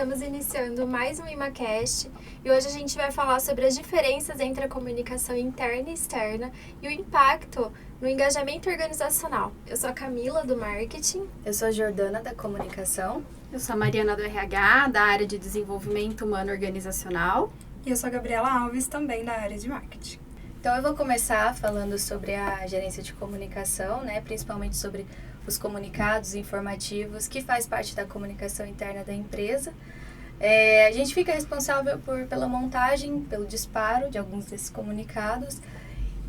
estamos iniciando mais um ImaCast e hoje a gente vai falar sobre as diferenças entre a comunicação interna e externa e o impacto no engajamento organizacional. Eu sou a Camila, do marketing. Eu sou a Jordana, da comunicação. Eu sou a Mariana, do RH, da área de desenvolvimento humano organizacional. E eu sou a Gabriela Alves, também da área de marketing. Então eu vou começar falando sobre a gerência de comunicação, né? Principalmente sobre os comunicados informativos, que faz parte da comunicação interna da empresa. A gente fica responsável pela montagem, pelo disparo de alguns desses comunicados.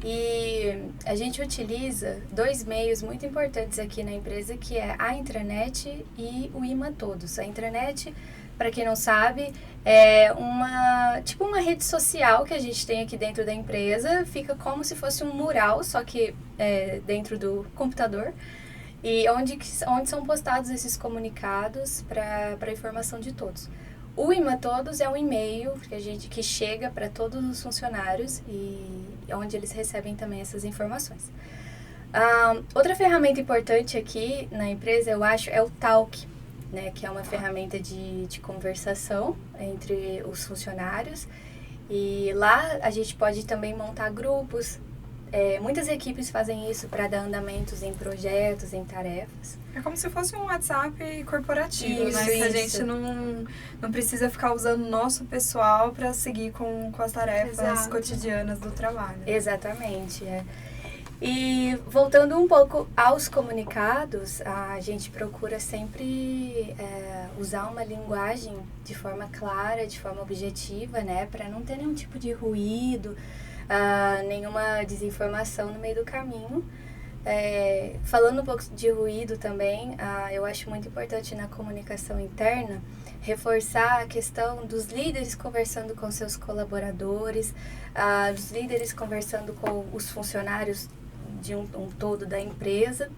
E a gente utiliza dois meios muito importantes aqui na empresa, que é a intranet e o ImaTodos. A intranet, para quem não sabe, é uma rede social que a gente tem aqui dentro da empresa. Fica como se fosse um mural, só que dentro do computador. E onde são postados esses comunicados para informação de todos. O ImaTodos é um e-mail que chega para todos os funcionários e onde eles recebem também essas informações. Outra ferramenta importante aqui na empresa, eu acho, é o Talk, né, que é uma ferramenta de conversação entre os funcionários. E lá a gente pode também montar grupos. Muitas equipes fazem isso para dar andamentos em projetos, em tarefas. É como se fosse um WhatsApp corporativo, Isso, né? Que a isso. gente não precisa ficar usando o nosso pessoal para seguir com as tarefas Exato. cotidianas do trabalho. Exatamente, E voltando um pouco aos comunicados, a gente procura sempre usar uma linguagem de forma clara, de forma objetiva, né? Para não ter nenhum tipo de ruído, nenhuma desinformação no meio do caminho. Falando um pouco de ruído também, eu acho muito importante na comunicação interna reforçar a questão dos líderes conversando com seus colaboradores, dos líderes conversando com os funcionários de um todo da empresa,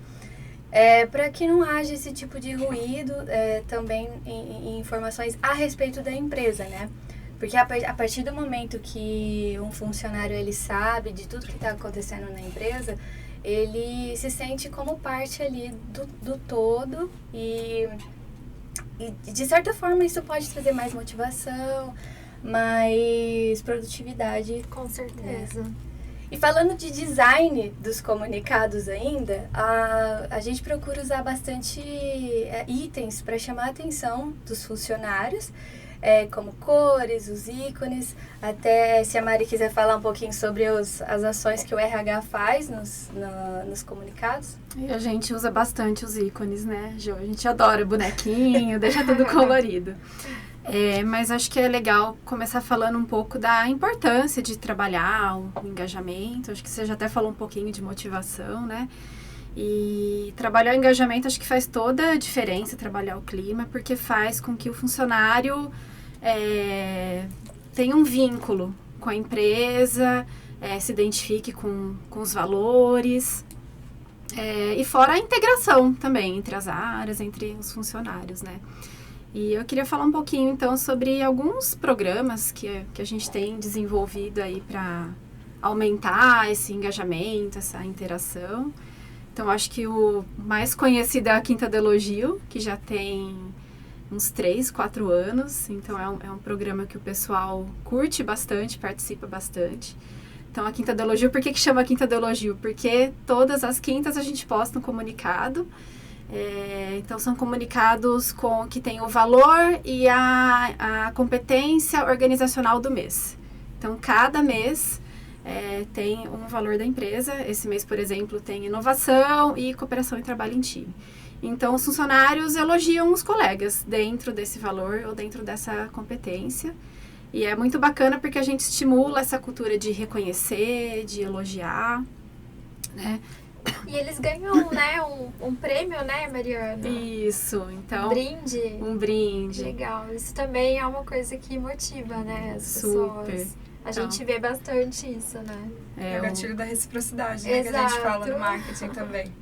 para que não haja esse tipo de ruído também em informações a respeito da empresa, né? Porque a partir do momento que um funcionário ele sabe de tudo que está acontecendo na empresa, ele se sente como parte ali do todo e de certa forma isso pode trazer mais motivação, mais produtividade. Com certeza. E falando de design dos comunicados ainda, a gente procura usar bastante itens para chamar a atenção dos funcionários, como cores, os ícones. Até se a Mari quiser falar um pouquinho sobre as ações que o RH faz nos comunicados. E a gente usa bastante os ícones, né, Jo? A gente adora bonequinho, deixa tudo colorido. Mas acho que é legal começar falando um pouco da importância de trabalhar o engajamento. Acho que você já até falou um pouquinho de motivação, né? E trabalhar o engajamento acho que faz toda a diferença, trabalhar o clima, porque faz com que o funcionário tenha um vínculo com a empresa, se identifique com os valores, e fora a integração também entre as áreas, entre os funcionários, né? E eu queria falar um pouquinho, então, sobre alguns programas que a gente tem desenvolvido aí para aumentar esse engajamento, essa interação. Então, acho que o mais conhecido é a Quinta do Elogio, que já tem uns 3, 4 anos. Então, é um programa que o pessoal curte bastante, participa bastante. Então, a Quinta do Elogio, por que chama Quinta do Elogio? Porque todas as quintas a gente posta um comunicado. Então, são comunicados que tem o valor e a competência organizacional do mês. Então, cada mês tem um valor da empresa. Esse mês, por exemplo, tem inovação e cooperação e trabalho em time. Então, os funcionários elogiam os colegas dentro desse valor ou dentro dessa competência. E é muito bacana porque a gente estimula essa cultura de reconhecer, de elogiar, né? E eles ganham, né, um prêmio, né, Mariana? Isso, então... Um brinde. Um brinde. Legal. Isso também é uma coisa que motiva, né, as pessoas. A gente vê bastante isso, né? É o gatilho da reciprocidade, né, que a gente fala no marketing também.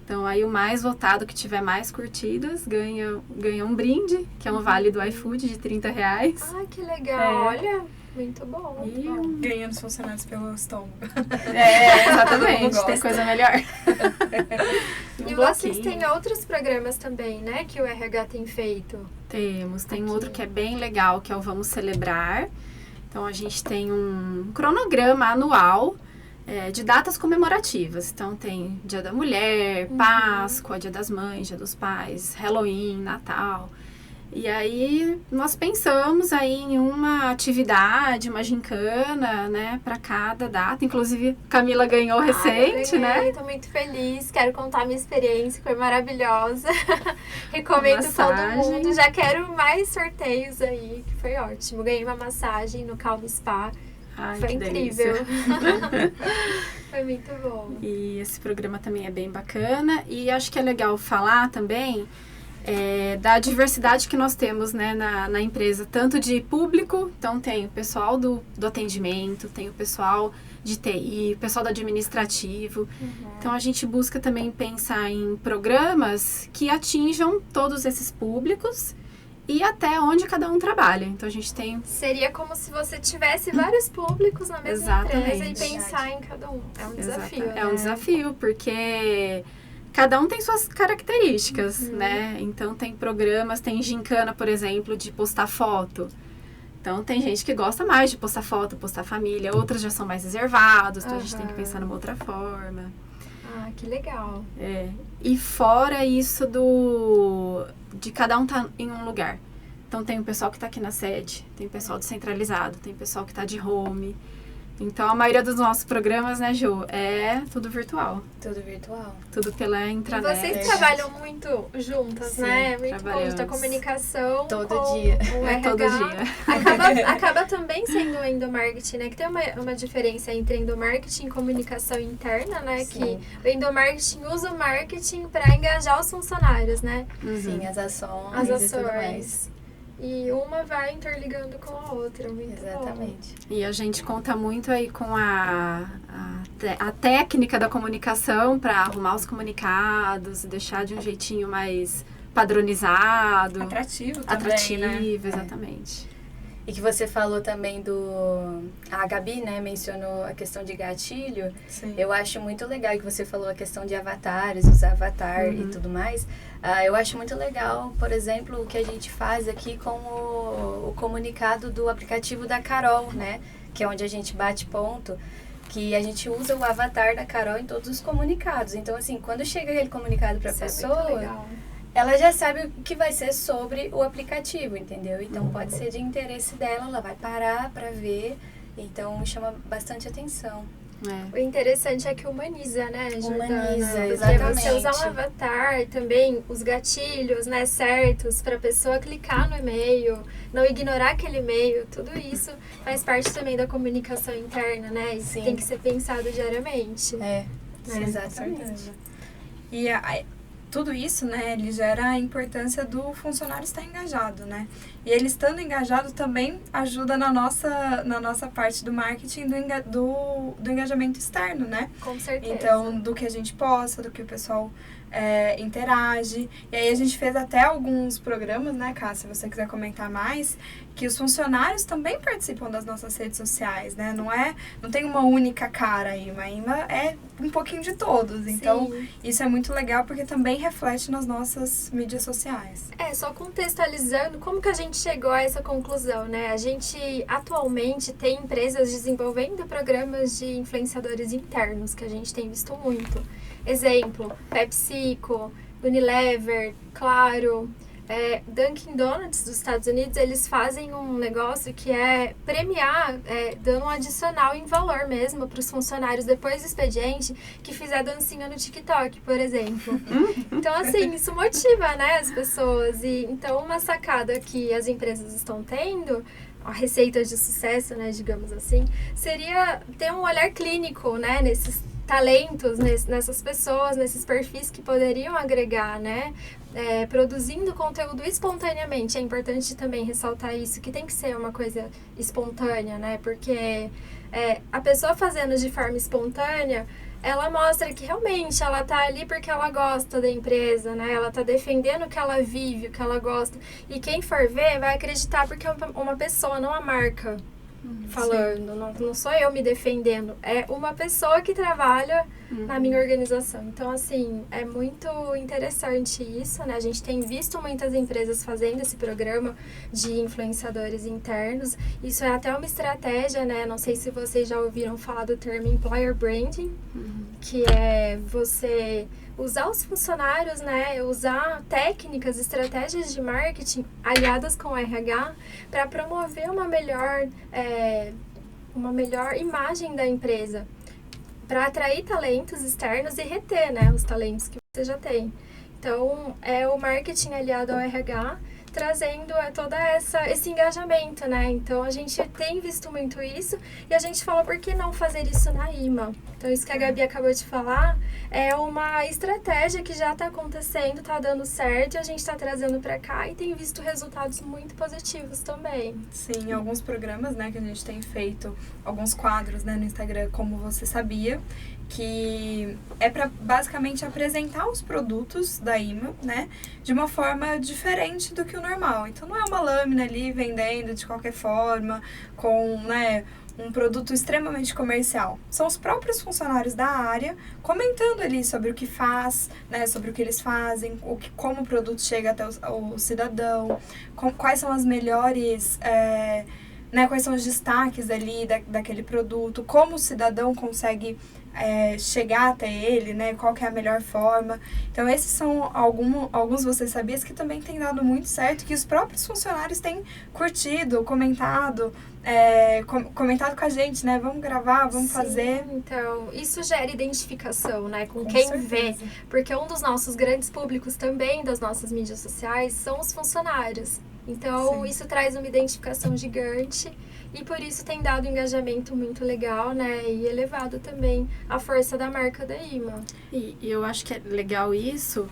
Então, aí o mais votado, que tiver mais curtidas, ganha um brinde, que é um vale do iFood de R$30. Ai, que legal. Olha, Muito bom. E Ganhando os funcionários pelo estômago. exatamente, tem gosta. coisa melhor. E vocês têm outros programas também, né, que o RH tem feito? Tem Aqui. outro que é bem legal, que é o Vamos Celebrar. Então, a gente tem um cronograma anual de datas comemorativas. Então, tem Dia da Mulher, Páscoa, Dia das Mães, Dia dos Pais, Halloween, Natal. E aí, nós pensamos aí em uma atividade, uma gincana, né, para cada data. Inclusive, Camila ganhou recente, eu né? ganhei, tô muito feliz, quero contar minha experiência, foi maravilhosa. Recomendo todo Massagem. mundo, já quero mais sorteios aí, que foi ótimo. Ganhei uma massagem no Calm Spa, Ai, foi que incrível. delícia. Foi muito bom. E esse programa também é bem bacana. E acho que é legal falar também da diversidade que nós temos, né, na empresa, tanto de público, então tem o pessoal do atendimento, tem o pessoal de TI, o pessoal do administrativo. Então a gente busca também pensar em programas que atinjam todos esses públicos e até onde cada um trabalha. Então a gente tem... Seria como se você tivesse vários públicos na mesma empresa e Exatamente. pensar em cada um. É um desafio, né? É um desafio, porque cada um tem suas características, né? Então tem programas, tem gincana, por exemplo, de postar foto. Então tem gente que gosta mais de postar foto, postar família, outras já são mais reservados, então a gente tem que pensar numa outra forma. Ah, que legal. E fora isso de cada um tá em um lugar. Então tem o pessoal que tá aqui na sede, tem o pessoal descentralizado, tem o pessoal que tá de home. Então a maioria dos nossos programas, né, Ju, é tudo virtual. Tudo virtual. Tudo pela E intranet. vocês trabalham muito juntas, Sim, né? Muito bom, trabalhamos. da comunicação Todo com dia. o RH. Todo dia. Acaba também sendo o endomarketing, né? Que tem uma diferença entre endomarketing e comunicação interna, né? Sim. Que o endomarketing usa o marketing para engajar os funcionários, né? Sim, as ações As e tudo mais. ações. E uma vai interligando com a outra, muito bom. Exatamente. E a gente conta muito aí com a técnica da comunicação para arrumar os comunicados, deixar de um jeitinho mais padronizado. Atrativo também, Atrativo, né? exatamente. E que você falou também a Gabi, né, mencionou a questão de gatilho. Sim. Eu acho muito legal que você falou a questão de avatares, usar avatar e tudo mais. Eu acho muito legal, por exemplo, o que a gente faz aqui com o comunicado do aplicativo da Carol, né? Que é onde a gente bate ponto, que a gente usa o avatar da Carol em todos os comunicados. Então, assim, quando chega aquele comunicado para a Isso é muito pessoa, legal. ela já sabe o que vai ser sobre o aplicativo, entendeu? Então, pode ser de interesse dela, ela vai parar para ver. Então, chama bastante atenção. O interessante é que humaniza, né, Jordana? Humaniza, Porque exatamente. você usar um avatar e também os gatilhos, né, certos para a pessoa clicar no e-mail, não ignorar aquele e-mail, tudo isso faz parte também da comunicação interna, né? Isso Sim. tem que ser pensado diariamente. Exatamente. E tudo isso, né, ele gera a importância do funcionário estar engajado, né? E ele estando engajado também ajuda na nossa parte do marketing do engajamento externo, né? Com certeza. Então, do que a gente posta, do que o pessoal interage. E aí a gente fez até alguns programas, né, Cássia, se você quiser comentar mais, que os funcionários também participam das nossas redes sociais, né? Não tem uma única cara aí, mas ainda é um pouquinho de todos. Então, Sim. isso é muito legal porque também reflete nas nossas mídias sociais. Só contextualizando, como que a gente chegou a essa conclusão, né? A gente atualmente tem empresas desenvolvendo programas de influenciadores internos, que a gente tem visto muito. Exemplo, PepsiCo, Unilever, Claro, Dunkin' Donuts dos Estados Unidos, eles fazem um negócio que é premiar, dando um adicional em valor mesmo para os funcionários depois do expediente que fizer dancinha no TikTok, por exemplo. Então, assim, isso motiva, né, as pessoas. E então, uma sacada que as empresas estão tendo, a receita de sucesso, né, digamos assim, seria ter um olhar clínico, né, nesses talentos, nessas pessoas, nesses perfis que poderiam agregar, né? Produzindo conteúdo espontaneamente. É importante também ressaltar isso, que tem que ser uma coisa espontânea, né? Porque a pessoa fazendo de forma espontânea, ela mostra que realmente ela tá ali porque ela gosta da empresa, né? Ela tá defendendo o que ela vive, o que ela gosta. E quem for ver vai acreditar porque é uma pessoa, não a marca. falando, não sou eu me defendendo, é uma pessoa que trabalha na minha organização. Então, assim, é muito interessante isso, né? A gente tem visto muitas empresas fazendo esse programa de influenciadores internos. Isso é até uma estratégia, né? Não sei se vocês já ouviram falar do termo employer branding, que é você usar os funcionários, né, usar técnicas, estratégias de marketing aliadas com o RH para promover uma melhor imagem da empresa, para atrair talentos externos e reter, né, os talentos que você já tem. Então, é o marketing aliado ao RH trazendo todo esse engajamento, né? Então, a gente tem visto muito isso e a gente fala, por que não fazer isso na IMA? Então, isso que a Gabi acabou de falar é uma estratégia que já está acontecendo, está dando certo e a gente está trazendo para cá e tem visto resultados muito positivos também. Sim, alguns programas, né, que a gente tem feito, alguns quadros, né, no Instagram, como você sabia, que é para basicamente apresentar os produtos da IMA, né, de uma forma diferente do que o normal. Então, não é uma lâmina ali vendendo de qualquer forma, com, né, um produto extremamente comercial. São os próprios funcionários da área comentando ali sobre o que faz, né, sobre o que eles fazem, como o produto chega até o cidadão, quais são as melhores... né, quais são os destaques ali daquele produto, como o cidadão consegue chegar até ele, né, qual que é a melhor forma. Então, esses são alguns Você Sabias que também tem dado muito certo, que os próprios funcionários têm curtido, comentado com a gente, né, vamos gravar, vamos fazer. Então, isso gera identificação, né, com quem certeza. vê, porque um dos nossos grandes públicos também das nossas mídias sociais são os funcionários. Então, Sim. isso traz uma identificação gigante e por isso tem dado um engajamento muito legal, né? E elevado também a força da marca da IMA. E eu acho que é legal isso,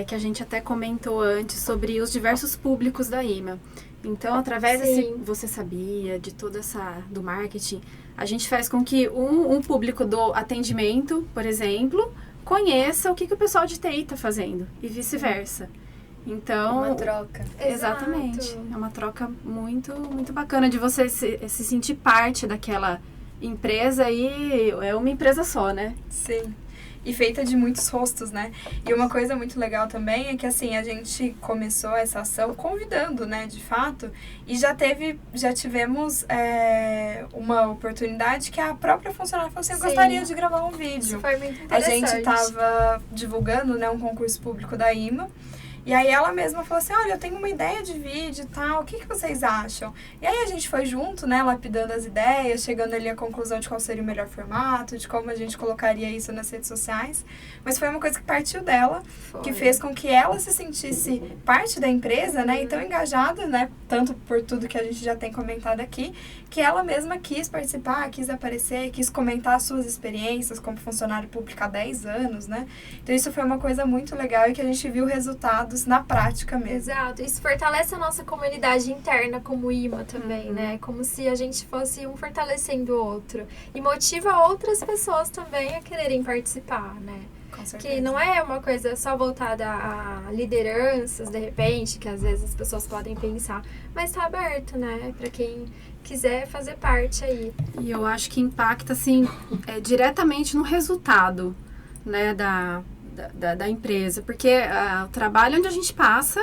que a gente até comentou antes sobre os diversos públicos da IMA. Então, através desse Você Sabia, de toda do marketing, a gente faz com que um público do atendimento, por exemplo, conheça o que o pessoal de TI está fazendo e vice-versa. Então, uma troca. Exatamente. Exato. É uma troca muito, muito bacana de você se sentir parte daquela empresa e é uma empresa só, né? Sim. E feita de muitos rostos, né? E uma coisa muito legal também é que, assim, a gente começou essa ação convidando, né, de fato, e já tivemos uma oportunidade que a própria funcionária falou assim, eu gostaria de gravar um vídeo. Isso foi muito A interessante. gente estava divulgando, né, um concurso público da IMA. E aí ela mesma falou assim, olha, eu tenho uma ideia de vídeo e tal, o que vocês acham? E aí a gente foi junto, né, lapidando as ideias, chegando ali à conclusão de qual seria o melhor formato, de como a gente colocaria isso nas redes sociais. Mas foi uma coisa que partiu dela, que fez com que ela se sentisse parte da empresa, né, e tão engajada, né, tanto por tudo que a gente já tem comentado aqui, que ela mesma quis participar, quis aparecer, quis comentar as suas experiências como funcionário público há 10 anos, né. Então isso foi uma coisa muito legal e que a gente viu resultados na prática mesmo. Exato. Isso fortalece a nossa comunidade interna como IMA também, né? Como se a gente fosse um fortalecendo o outro. E motiva outras pessoas também a quererem participar, né? Com certeza. Que não é uma coisa só voltada a lideranças, de repente, que às vezes as pessoas podem pensar. Mas tá aberto, né? Pra quem quiser fazer parte aí. E eu acho que impacta, assim, diretamente no resultado, né, da empresa, porque o trabalho onde a gente passa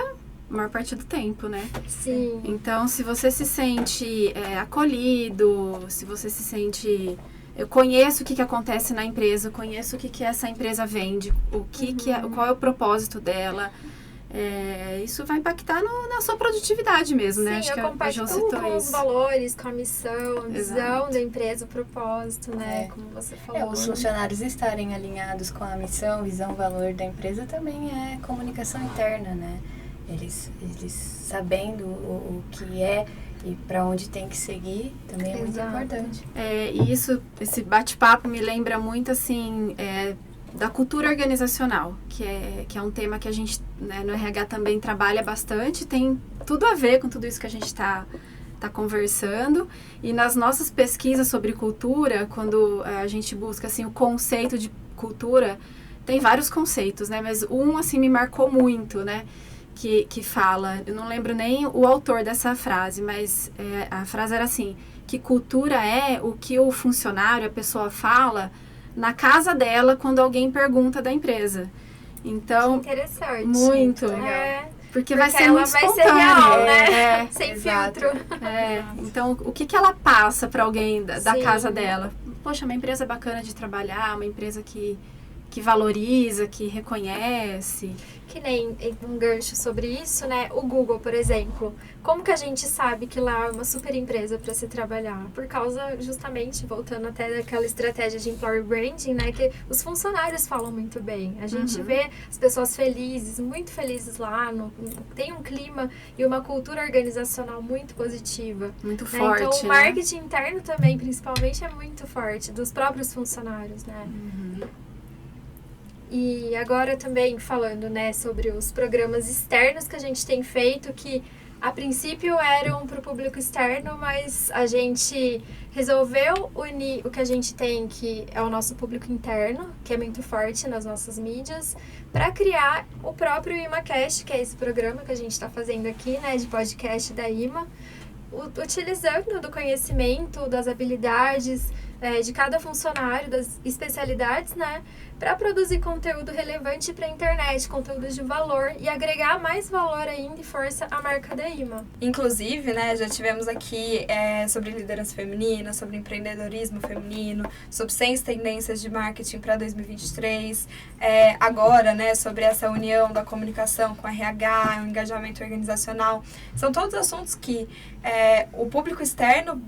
a maior parte do tempo, né? Sim. Então, se você se sente acolhido, se você se sente... Eu conheço o que acontece na empresa, eu conheço o que essa empresa vende, qual é o propósito dela. Isso vai impactar na sua produtividade mesmo, né? Sim, Acho que eu a Jo compactuo citou com os isso. valores, com a missão, a visão Exato. da empresa, o propósito, né? Como você falou. Os funcionários estarem alinhados com a missão, visão, valor da empresa também é comunicação interna, né? Eles sabendo o que é e para onde tem que seguir também é muito Exato. importante. E esse bate-papo me lembra muito, assim, da cultura organizacional, que é um tema que a gente, né, no RH também trabalha bastante, tem tudo a ver com tudo isso que a gente está conversando. E nas nossas pesquisas sobre cultura, quando a gente busca, assim, o conceito de cultura, tem vários conceitos, né? Mas assim, me marcou muito, né? Que fala, eu não lembro nem o autor dessa frase, mas a frase era assim, que cultura é o que o funcionário, a pessoa fala na casa dela quando alguém pergunta da empresa. Então, Interessante. muito. Porque vai ser ela muito vai espontâneo. ser real, né? Sem Exato. filtro. Então, o que ela passa para alguém da Sim. casa dela? Poxa, uma empresa bacana de trabalhar, uma empresa que valoriza, que reconhece. Que nem um gancho sobre isso, né? O Google, por exemplo. Como que a gente sabe que lá é uma super empresa para se trabalhar? Por causa, justamente, voltando até daquela estratégia de employer branding, né? Que os funcionários falam muito bem. A gente vê as pessoas felizes, muito felizes lá. Tem um clima e uma cultura organizacional muito positiva. Muito Né? forte, Então, o né? marketing interno também, principalmente, é muito forte. Dos próprios funcionários, né? E agora também falando, né, sobre os programas externos que a gente tem feito, que a princípio eram para o público externo, mas a gente resolveu unir o que a gente tem, que é o nosso público interno, que é muito forte nas nossas mídias, para criar o próprio ImaCast, que é esse programa que a gente está fazendo aqui, né, de podcast da IMA, utilizando do conhecimento, das habilidades de cada funcionário, das especialidades, né, para produzir conteúdo relevante para a internet, conteúdo de valor e agregar mais valor ainda e força à marca da IMA. Inclusive, né, já tivemos aqui sobre liderança feminina, sobre empreendedorismo feminino, sobre 6 tendências de marketing para 2023, agora, né, sobre essa união da comunicação com RH, o engajamento organizacional. São todos assuntos que o público externo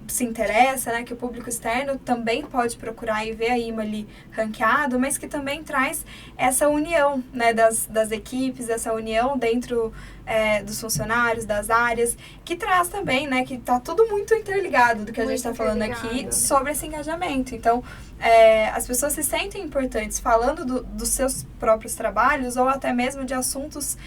se interessa, né, que o público externo também pode procurar e ver a IMA ali ranqueado, mas que também traz essa união, né, das equipes, essa união dentro dos funcionários, das áreas, que traz também, né, que está tudo muito interligado do que a gente está falando aqui sobre esse engajamento. Então, as pessoas se sentem importantes falando dos seus próprios trabalhos ou até mesmo de assuntos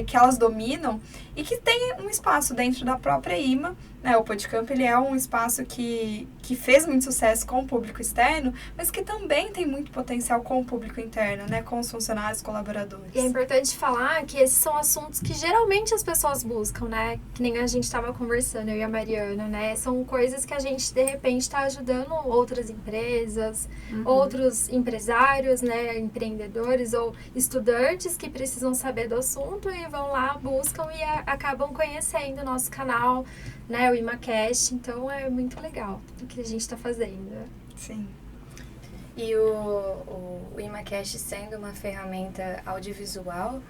que elas dominam e que tem um espaço dentro da própria IMA, né? O Podcamp, ele é um espaço que fez muito sucesso com o público externo, mas que também tem muito potencial com o público interno, né? Com os funcionários, colaboradores. E é importante falar que esses são assuntos que geralmente as pessoas buscam, né? Que nem a gente estava conversando, eu e a Mariana, né? São coisas que a gente, de repente, está ajudando outras empresas, outros empresários, né? Empreendedores ou estudantes que precisam saber do assunto e vão lá, buscam e acabam conhecendo o nosso canal, né? O ImaCast. Então, é muito legal o que a gente está fazendo. Sim. E o ImaCast sendo uma ferramenta audiovisual,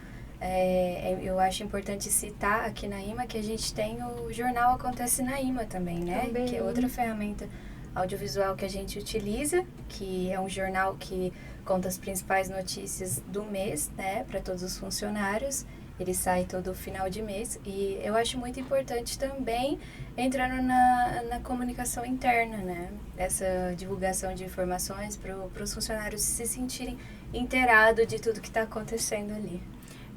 eu acho importante citar aqui na IMA que a gente tem o jornal Acontece na IMA também, né? Também. Que é outra ferramenta audiovisual que a gente utiliza, que é um jornal que conta as principais notícias do mês, né, para todos os funcionários. Ele sai todo final de mês e eu acho muito importante também entrando na comunicação interna, né? Essa divulgação de informações para os funcionários se sentirem inteirados de tudo que está acontecendo ali.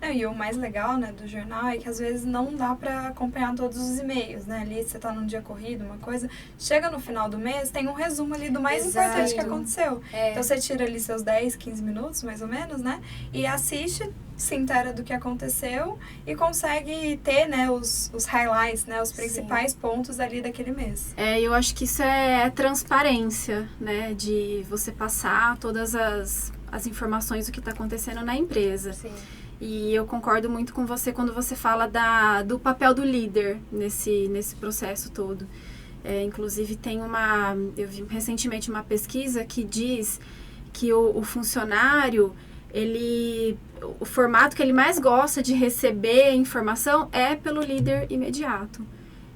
E o mais legal, né, do jornal é que às vezes não dá para acompanhar todos os e-mails, né? Ali você tá num dia corrido, uma coisa, chega no final do mês, tem um resumo ali do mais importante que aconteceu. Então você tira ali seus 10, 15 minutos, mais ou menos, né? E assiste, se inteira do que aconteceu e consegue ter, né, os highlights, né, os principais pontos ali daquele mês. Eu acho que isso é transparência, né, de você passar todas as informações do que está acontecendo na empresa. Sim. E eu concordo muito com você quando você fala do papel do líder nesse processo todo. Inclusive eu vi recentemente uma pesquisa que diz que o funcionário, o formato que ele mais gosta de receber informação é pelo líder imediato.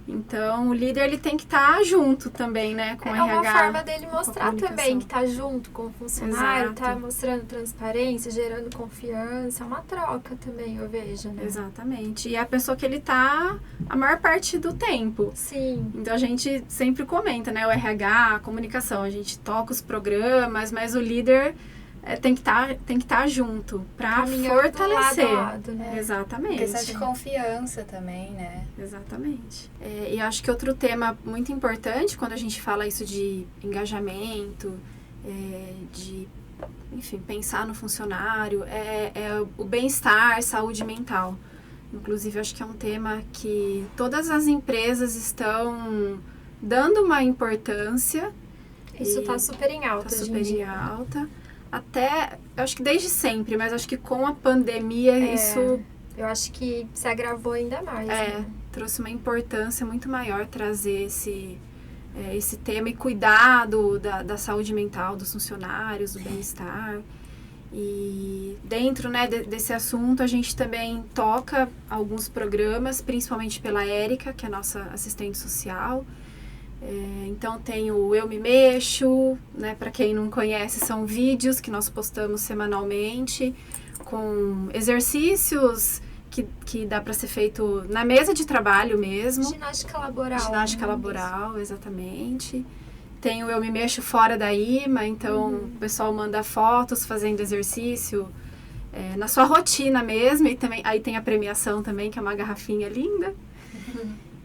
Então, o líder ele tem que estar junto também, né, com o RH. É uma forma dele mostrar também que está junto com o funcionário, está mostrando transparência, gerando confiança. É uma troca também, eu vejo, né? Exatamente. E é a pessoa que ele está a maior parte do tempo. Sim. Então, a gente sempre comenta, né, o RH, a comunicação, a gente toca os programas, mas o líder tem que estar junto para fortalecer. Lado a lado, né? Exatamente. Questão de confiança também, né? Exatamente. E acho que outro tema muito importante quando a gente fala isso de engajamento, de, enfim, pensar no funcionário, é o bem-estar, saúde mental. Inclusive, acho que é um tema que todas as empresas estão dando uma importância. Isso tá super em alta Tá hoje super em dia. em alta. Até, eu acho que desde sempre, mas acho que com a pandemia isso Eu acho que se agravou ainda mais. Né? trouxe uma importância muito maior trazer esse tema e cuidado da saúde mental dos funcionários, do bem-estar. E dentro, né, desse assunto, a gente também toca alguns programas, principalmente pela Érica, que é a nossa assistente social. Então tem o Eu Me Mexo, né, para quem não conhece, são vídeos que nós postamos semanalmente, com exercícios que dá para ser feito na mesa de trabalho mesmo. Ginástica laboral. Ginástica laboral, exatamente. Tem o Eu Me Mexo fora da IMA, então o pessoal manda fotos fazendo exercício na sua rotina mesmo. E também, aí tem a premiação também, que é uma garrafinha linda.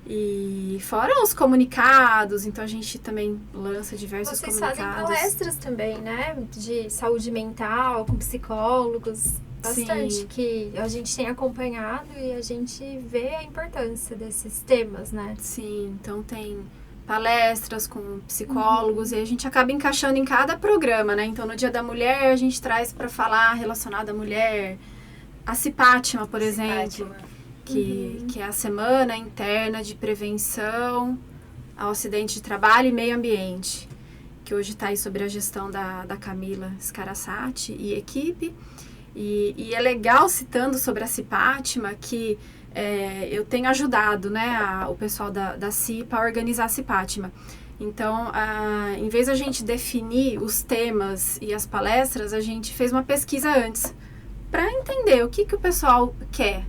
E fora os comunicados, então a gente também lança diversos Vocês comunicados. fazem palestras também, né? De saúde mental, com psicólogos. Bastante, Sim. que a gente tem acompanhado e a gente vê a importância desses temas, né? Sim, então tem palestras com psicólogos e a gente acaba encaixando em cada programa, né? Então no Dia da Mulher a gente traz para falar relacionado à mulher, a Cipátima, por exemplo, que é a Semana Interna de Prevenção ao Acidente de Trabalho e Meio Ambiente, que hoje está aí sobre a gestão da Camila Scarasati e equipe. E é legal, citando sobre a Cipátima, que eu tenho ajudado, né, o pessoal da CIPA a organizar a Cipátima. Então, em vez de a gente definir os temas e as palestras, a gente fez uma pesquisa antes para entender o que o pessoal quer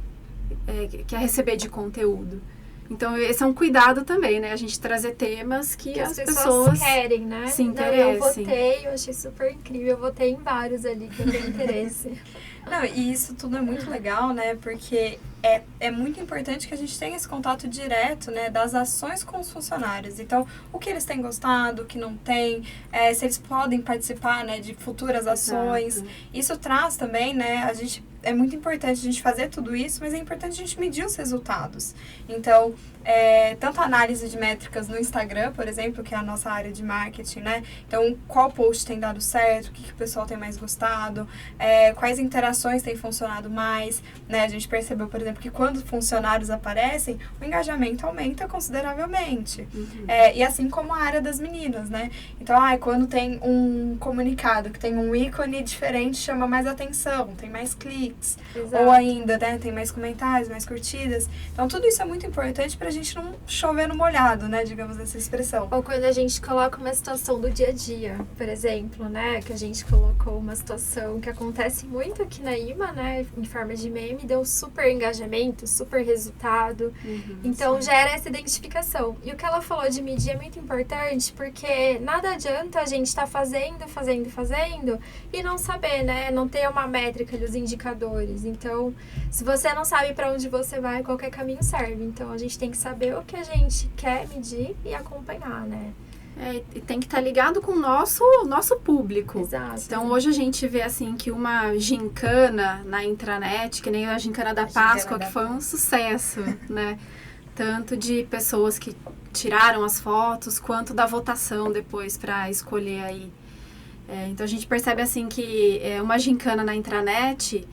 receber de conteúdo. Então, esse é um cuidado também, né? A gente trazer temas que as pessoas querem, né? se Não, interessem. eu votei, eu achei super incrível. Eu votei em vários ali que eu tenho interesse. Não, e isso tudo é muito legal, né? Porque é muito importante que a gente tenha esse contato direto, né? Das ações com os funcionários. Então, o que eles têm gostado, o que não tem, se eles podem participar, né? De futuras ações. Exato. Isso traz também, né? É muito importante a gente fazer tudo isso, mas é importante a gente medir os resultados. Então, tanto a análise de métricas no Instagram, por exemplo, que é a nossa área de marketing, né? Então, qual post tem dado certo, o que o pessoal tem mais gostado, quais interações têm funcionado mais, né? A gente percebeu, por exemplo, que quando funcionários aparecem, o engajamento aumenta consideravelmente. E assim como a área das meninas, né? Então, quando tem um comunicado que tem um ícone diferente, chama mais atenção, tem mais cliques. Exato. Ou ainda, né, tem mais comentários, mais curtidas. Então, tudo isso é muito importante pra gente não chover no molhado, né, digamos essa expressão. Ou quando a gente coloca uma situação do dia a dia, por exemplo, né, que a gente colocou uma situação que acontece muito aqui na IMA, né, em forma de meme, deu super engajamento, super resultado. Então, gera essa identificação. E o que ela falou de medir é muito importante, porque nada adianta a gente estar fazendo e não saber, né, não ter uma métrica ali, os indicadores. Então, se você não sabe para onde você vai, qualquer caminho serve. Então, a gente tem que saber o que a gente quer medir e acompanhar, né? E tem que estar ligado com o nosso público. Exato. Então, hoje a gente vê, assim, que uma gincana na intranet, que nem a gincana da Páscoa, que foi um sucesso, né? Tanto de pessoas que tiraram as fotos, quanto da votação depois para escolher aí. Então, a gente percebe, assim, que uma gincana na intranet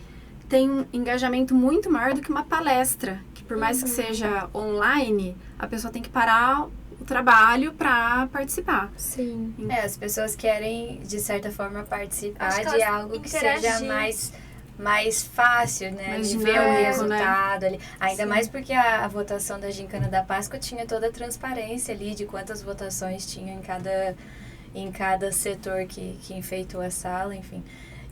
tem um engajamento muito maior do que uma palestra, que por mais que seja online, a pessoa tem que parar o trabalho para participar. Sim. As pessoas querem, de certa forma, participar Acho que de elas algo que interagir. seja mais fácil, né? Mais De ver o dinâmico, resultado ali. Ainda Sim. mais porque a votação da Gincana da Páscoa tinha toda a transparência ali de quantas votações tinha em cada setor que enfeitou a sala, enfim.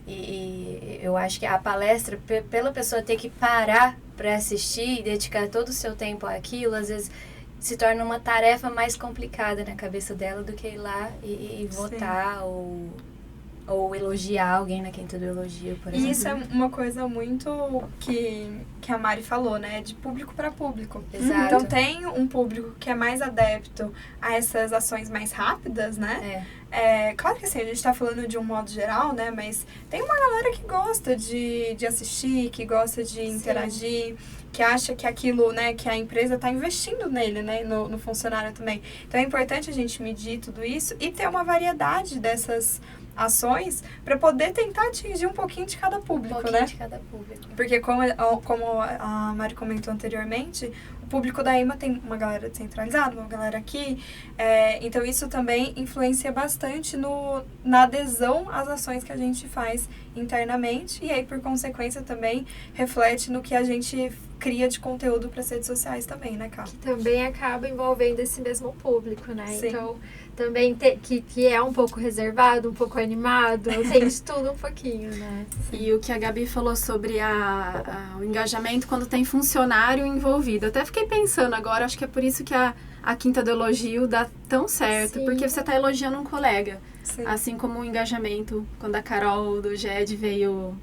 E eu acho que a palestra, pela pessoa ter que parar para assistir e dedicar todo o seu tempo àquilo, às vezes se torna uma tarefa mais complicada na cabeça dela do que ir lá e votar ou elogiar alguém na quinta do elogio, por exemplo. E isso é uma coisa muito que a Mari falou, né? De público para público. Exato. Então tem um público que é mais adepto a essas ações mais rápidas, né? Claro que assim, a gente tá falando de um modo geral, né? Mas tem uma galera que gosta de assistir, que gosta de interagir, que acha que aquilo, né, que a empresa está investindo nele, né, no funcionário também. Então é importante a gente medir tudo isso e ter uma variedade dessas ações para poder tentar atingir um pouquinho de cada público, né? De cada público. Porque como a Mari comentou anteriormente, o público da IMA tem uma galera descentralizada, uma galera aqui, então isso também influencia bastante na adesão às ações que a gente faz internamente e aí, por consequência, também reflete no que a gente cria de conteúdo para as redes sociais também, né, Cá? Que também acaba envolvendo esse mesmo público, né? Sim. Então, também que é um pouco reservado, um pouco animado, tem de tudo um pouquinho, né? E o que a Gabi falou sobre o engajamento quando tem funcionário envolvido. Eu até fiquei pensando agora, acho que é por isso que a Quinta do Elogio dá tão certo, Sim. porque você está elogiando um colega. Sim. Assim como o engajamento, quando a Carol do GED veio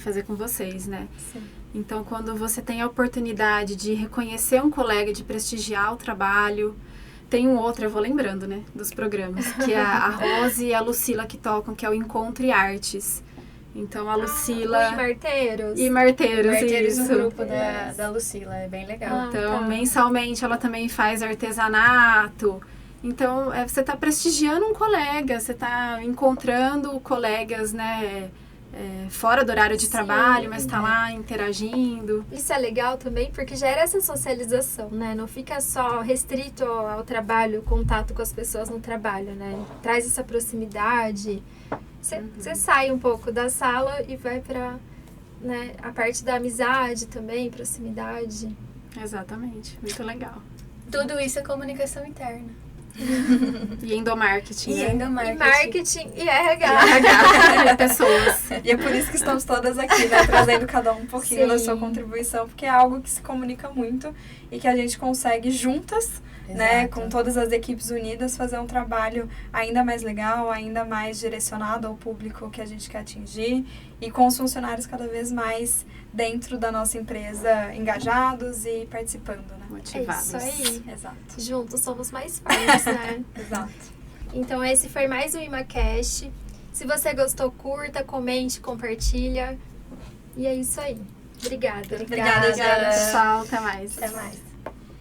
fazer com vocês, né? Sim. Então, quando você tem a oportunidade de reconhecer um colega, de prestigiar o trabalho... Tem um outro, eu vou lembrando, né, dos programas, que é a Rose e a Lucila que tocam, que é o Encontro e Artes. Então, a Lucila... E Marteiros. E Marteiros, Marteiros isso. do grupo da Lucila, é bem legal. Então, tá. mensalmente, ela também faz artesanato. Então, você está prestigiando um colega, você está encontrando colegas, né, fora do horário de Sim, trabalho, mas está lá interagindo. Isso é legal também porque gera essa socialização, né? Não fica só restrito ao trabalho, o contato com as pessoas no trabalho, né? Traz essa proximidade. Você sai um pouco da sala e vai para, né, a parte da amizade também, proximidade. Exatamente, muito legal. Tudo isso é comunicação interna. E endomarketing, E né? ainda E marketing. marketing e RH. RH, pessoas. E é por isso que estamos todas aqui, né? Trazendo cada um pouquinho da Sim. sua contribuição, porque é algo que se comunica muito e que a gente consegue juntas, né? Exato. Com todas as equipes unidas, fazer um trabalho ainda mais legal, ainda mais direcionado ao público que a gente quer atingir e com os funcionários cada vez mais dentro da nossa empresa, engajados e participando, né? Motivados. É isso aí. Exato, Juntos somos mais fortes, né? exato. Então esse foi mais um ImaCast. Se você gostou, curta, comente, compartilha. E é isso aí. Obrigada. Obrigada, gente. Pessoal, até mais. Até mais.